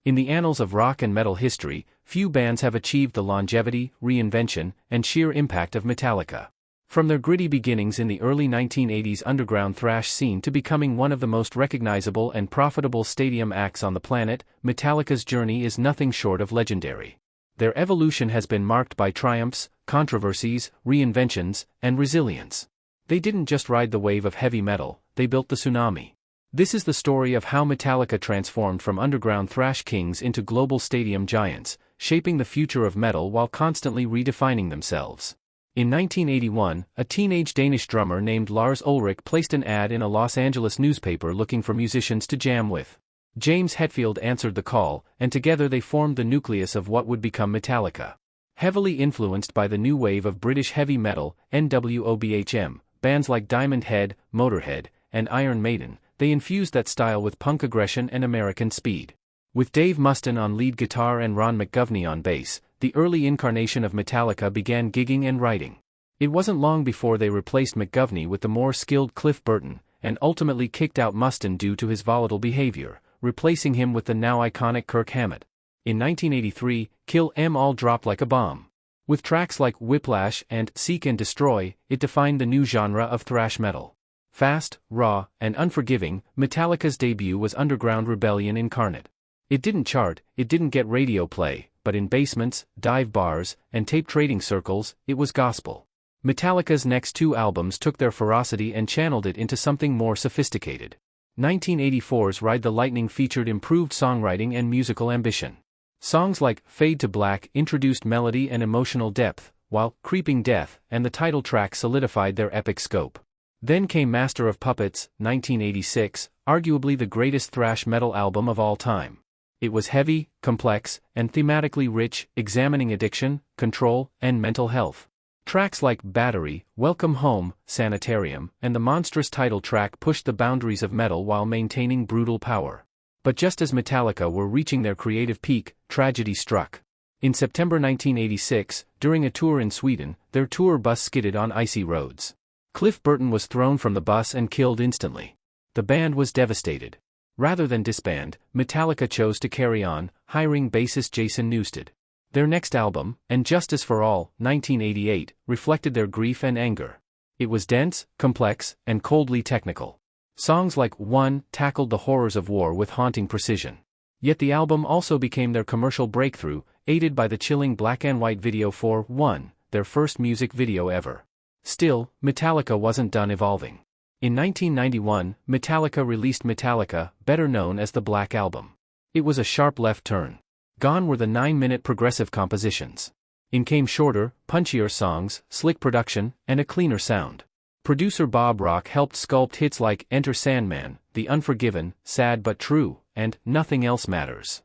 In the annals of rock and metal history, few bands have achieved the longevity, reinvention, and sheer impact of Metallica. From their gritty beginnings in the early 1980s underground thrash scene to becoming one of the most recognizable and profitable stadium acts on the planet, Metallica's journey is nothing short of legendary. Their evolution has been marked by triumphs, controversies, reinventions, and resilience. They didn't just ride the wave of heavy metal, they built the tsunami. This is the story of how Metallica transformed from underground thrash kings into global stadium giants, shaping the future of metal while constantly redefining themselves. In 1981, a teenage Danish drummer named Lars Ulrich placed an ad in a Los Angeles newspaper looking for musicians to jam with. James Hetfield answered the call, and together they formed the nucleus of what would become Metallica. Heavily influenced by the new wave of British heavy metal, NWOBHM, bands like Diamond Head, Motorhead, and Iron Maiden, they infused that style with punk aggression and American speed. With Dave Mustaine on lead guitar and Ron McGovney on bass, the early incarnation of Metallica began gigging and writing. It wasn't long before they replaced McGovney with the more skilled Cliff Burton, and ultimately kicked out Mustaine due to his volatile behavior, replacing him with the now iconic Kirk Hammett. In 1983, Kill 'Em All dropped like a bomb. With tracks like Whiplash and Seek and Destroy, it defined the new genre of thrash metal. Fast, raw, and unforgiving, Metallica's debut was underground rebellion incarnate. It didn't chart, it didn't get radio play, but in basements, dive bars, and tape trading circles, it was gospel. Metallica's next two albums took their ferocity and channeled it into something more sophisticated. 1984's Ride the Lightning featured improved songwriting and musical ambition. Songs like Fade to Black introduced melody and emotional depth, while Creeping Death and the title track solidified their epic scope. Then came Master of Puppets, 1986, arguably the greatest thrash metal album of all time. It was heavy, complex, and thematically rich, examining addiction, control, and mental health. Tracks like Battery, Welcome Home, Sanitarium, and the monstrous title track pushed the boundaries of metal while maintaining brutal power. But just as Metallica were reaching their creative peak, tragedy struck. In September 1986, during a tour in Sweden, their tour bus skidded on icy roads. Cliff Burton was thrown from the bus and killed instantly. The band was devastated. Rather than disband, Metallica chose to carry on, hiring bassist Jason Newsted. Their next album, And Justice for All, 1988, reflected their grief and anger. It was dense, complex, and coldly technical. Songs like One tackled the horrors of war with haunting precision. Yet the album also became their commercial breakthrough, aided by the chilling black and white video for One, their first music video ever. Still, Metallica wasn't done evolving. In 1991, Metallica released Metallica, better known as the Black Album. It was a sharp left turn. Gone were the 9-minute progressive compositions. In came shorter, punchier songs, slick production, and a cleaner sound. Producer Bob Rock helped sculpt hits like Enter Sandman, The Unforgiven, Sad But True, and Nothing Else Matters.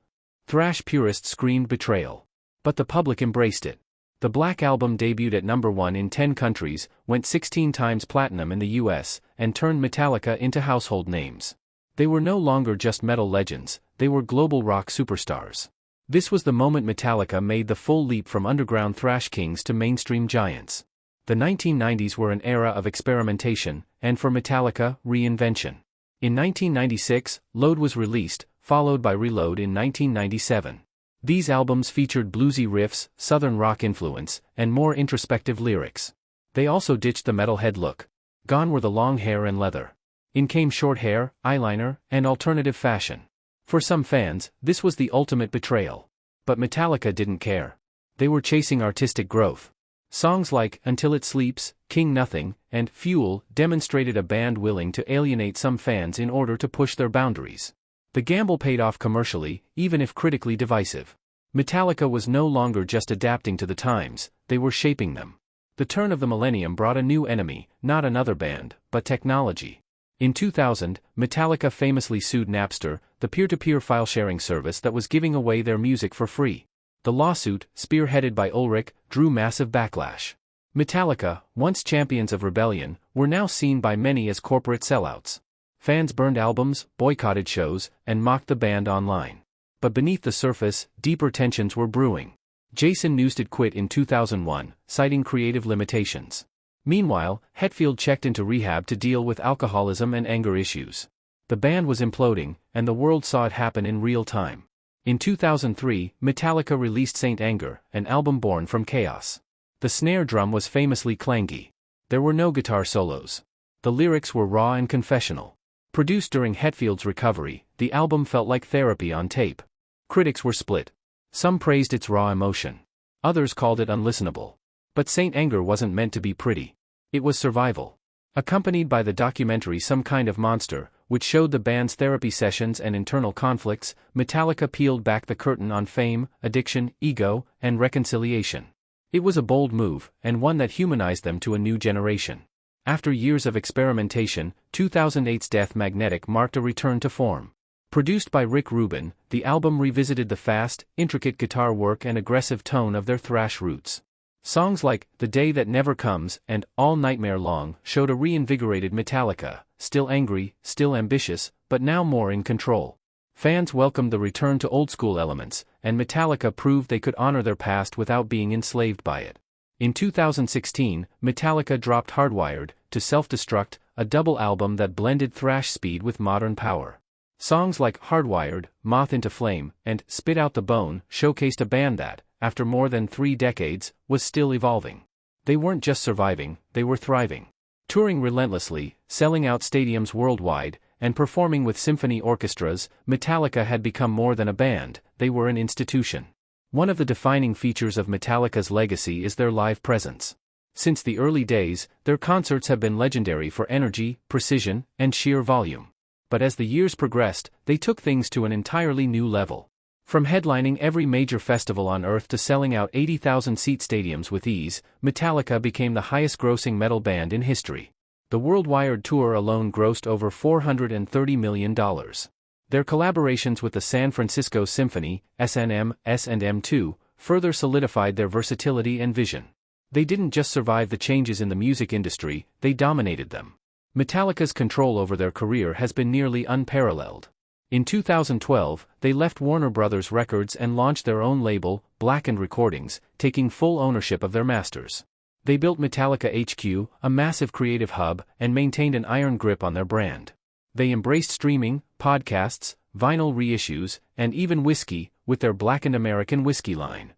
Thrash purists screamed betrayal. But the public embraced it. The Black Album debuted at number 1 in 10 countries, went 16 times platinum in the US, and turned Metallica into household names. They were no longer just metal legends, they were global rock superstars. This was the moment Metallica made the full leap from underground thrash kings to mainstream giants. The 1990s were an era of experimentation, and for Metallica, reinvention. In 1996, Load was released, followed by Reload in 1997. These albums featured bluesy riffs, southern rock influence, and more introspective lyrics. They also ditched the metalhead look. Gone were the long hair and leather. In came short hair, eyeliner, and alternative fashion. For some fans, this was the ultimate betrayal. But Metallica didn't care. They were chasing artistic growth. Songs like Until It Sleeps, King Nothing, and Fuel demonstrated a band willing to alienate some fans in order to push their boundaries. The gamble paid off commercially, even if critically divisive. Metallica was no longer just adapting to the times, they were shaping them. The turn of the millennium brought a new enemy, not another band, but technology. In 2000, Metallica famously sued Napster, the peer-to-peer file-sharing service that was giving away their music for free. The lawsuit, spearheaded by Ulrich, drew massive backlash. Metallica, once champions of rebellion, were now seen by many as corporate sellouts. Fans burned albums, boycotted shows, and mocked the band online. But beneath the surface, deeper tensions were brewing. Jason Newsted quit in 2001, citing creative limitations. Meanwhile, Hetfield checked into rehab to deal with alcoholism and anger issues. The band was imploding, and the world saw it happen in real time. In 2003, Metallica released Saint Anger, an album born from chaos. The snare drum was famously clangy. There were no guitar solos. The lyrics were raw and confessional. Produced during Hetfield's recovery, the album felt like therapy on tape. Critics were split. Some praised its raw emotion. Others called it unlistenable. But Saint Anger wasn't meant to be pretty. It was survival. Accompanied by the documentary Some Kind of Monster, which showed the band's therapy sessions and internal conflicts, Metallica peeled back the curtain on fame, addiction, ego, and reconciliation. It was a bold move, and one that humanized them to a new generation. After years of experimentation, 2008's Death Magnetic marked a return to form. Produced by Rick Rubin, the album revisited the fast, intricate guitar work and aggressive tone of their thrash roots. Songs like The Day That Never Comes and All Nightmare Long showed a reinvigorated Metallica, still angry, still ambitious, but now more in control. Fans welcomed the return to old-school elements, and Metallica proved they could honor their past without being enslaved by it. In 2016, Metallica dropped Hardwired to Self-Destruct, a double album that blended thrash speed with modern power. Songs like Hardwired, Moth into Flame, and Spit Out the Bone showcased a band that, after more than 3 decades, was still evolving. They weren't just surviving, they were thriving. Touring relentlessly, selling out stadiums worldwide, and performing with symphony orchestras, Metallica had become more than a band, they were an institution. One of the defining features of Metallica's legacy is their live presence. Since the early days, their concerts have been legendary for energy, precision, and sheer volume. But as the years progressed, they took things to an entirely new level. From headlining every major festival on Earth to selling out 80,000-seat stadiums with ease, Metallica became the highest-grossing metal band in history. The Worldwide tour alone grossed over $430 million. Their collaborations with the San Francisco Symphony, S&M, S&M2, further solidified their versatility and vision. They didn't just survive the changes in the music industry, they dominated them. Metallica's control over their career has been nearly unparalleled. In 2012, they left Warner Bros. Records and launched their own label, Blackened Recordings, taking full ownership of their masters. They built Metallica HQ, a massive creative hub, and maintained an iron grip on their brand. They embraced streaming, podcasts, vinyl reissues, and even whiskey, with their Blackened American Whiskey line.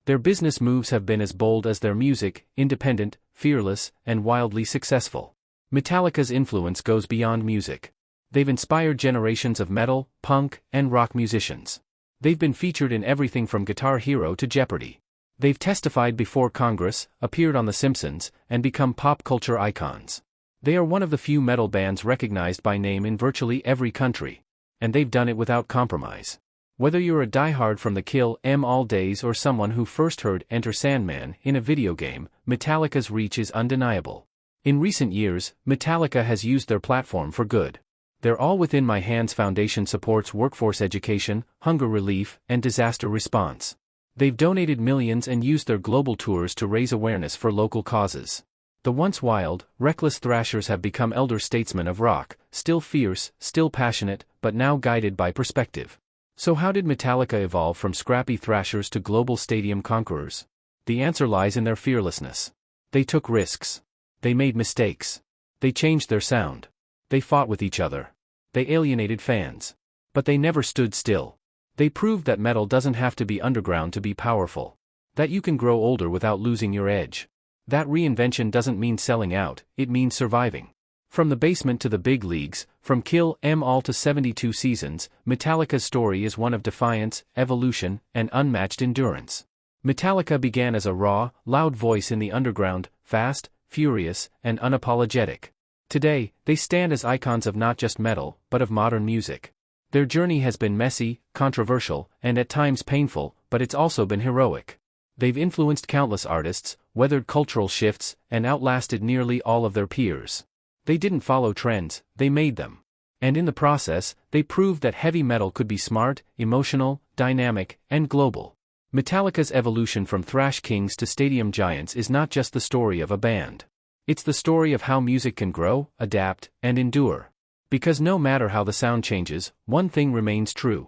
Their business moves have been as bold as their music, independent, fearless, and wildly successful. Metallica's influence goes beyond music. They've inspired generations of metal, punk, and rock musicians. They've been featured in everything from Guitar Hero to Jeopardy! They've testified before Congress, appeared on The Simpsons, and become pop culture icons. They are one of the few metal bands recognized by name in virtually every country. And they've done it without compromise. Whether you're a diehard from the Kill 'Em All days or someone who first heard Enter Sandman in a video game, Metallica's reach is undeniable. In recent years, Metallica has used their platform for good. Their All Within My Hands Foundation supports workforce education, hunger relief, and disaster response. They've donated millions and used their global tours to raise awareness for local causes. The once wild, reckless thrashers have become elder statesmen of rock, still fierce, still passionate, but now guided by perspective. So how did Metallica evolve from scrappy thrashers to global stadium conquerors? The answer lies in their fearlessness. They took risks. They made mistakes. They changed their sound. They fought with each other. They alienated fans. But they never stood still. They proved that metal doesn't have to be underground to be powerful. That you can grow older without losing your edge. That reinvention doesn't mean selling out, it means surviving. From the basement to the big leagues, from Kill 'Em All to 72 seasons, Metallica's story is one of defiance, evolution, and unmatched endurance. Metallica began as a raw, loud voice in the underground, fast, furious, and unapologetic. Today, they stand as icons of not just metal, but of modern music. Their journey has been messy, controversial, and at times painful, but it's also been heroic. They've influenced countless artists, weathered cultural shifts, and outlasted nearly all of their peers. They didn't follow trends, they made them. And in the process, they proved that heavy metal could be smart, emotional, dynamic, and global. Metallica's evolution from thrash kings to stadium giants is not just the story of a band. It's the story of how music can grow, adapt, and endure. Because no matter how the sound changes, one thing remains true.